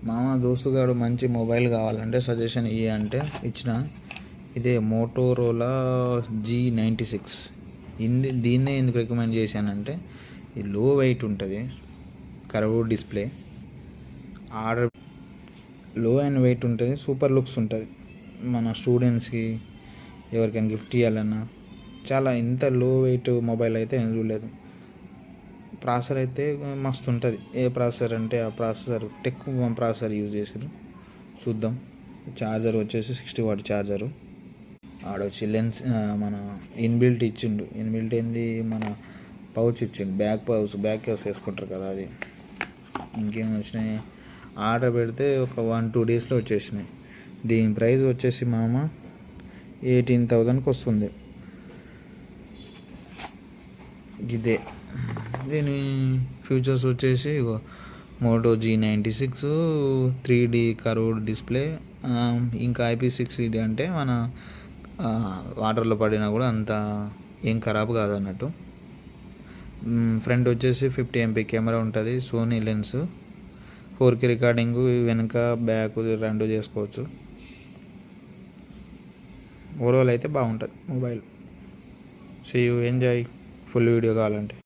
మామ దోస్తుగాడు మంచి మొబైల్ కావాలంటే సజెషన్ అంటే ఇచ్చిన. ఇదే మోటోరోలా G96. దీన్నే ఎందుకు రికమెండ్ చేశానంటే ఇది లో వెయిట్ ఉంటుంది, కర్వ్ డిస్ప్లే, ఆర్డర్ లో అండ్ వెయిట్ ఉంటుంది, సూపర్ లుక్స్ ఉంటుంది. మన స్టూడెంట్స్కి ఎవరికైనా గిఫ్ట్ ఇవ్వాలన్నా చాలా ఇంత లో వెయిట్ మొబైల్ అయితే ఏం చూడలేదు. ప్రాసెసర్ అయితే మస్తు ఉంటుంది. ఏ ప్రాసెసర్ అంటే ఆ ప్రాసెసర్ టెక్ ప్రాసెసర్ యూజ్ చేసారు. చూద్దాం. ఛార్జర్ వచ్చేసి 60 వాట్ ఛార్జరు. ఆడొచ్చి లెన్స్ మన ఇన్బిల్ట్ ఇచ్చిండు. ఇన్బిల్ట్ ఏంది, మన పౌచ్ ఇచ్చిండు, బ్యాక్ పౌచ్ వేసుకుంటారు కదా అది. ఇంకేం వచ్చినాయి, ఆర్డర్ పెడితే ఒక 1-2 డేస్లో వచ్చేసినాయి. దీని ప్రైస్ వచ్చేసి మామ 18,000కి వస్తుంది. ఇదే దీని ఫీచర్స్ వచ్చేసి Moto G96 3D curved display, ఇంకా IP60 అంటే మన వాటర్లో పడినా కూడా అంత ఏం ఖరాబ్ కాదన్నట్టు. ఫ్రంట్ వచ్చేసి 50 MP కెమెరా ఉంటుంది, సోనీ లెన్స్, 4K రికార్డింగ్, వెనక బ్యాక్ 2 చేసుకోవచ్చు. ఓవరాల్ అయితే బాగుంటుంది mobile. See you, enjoy. Full video కావాలంటే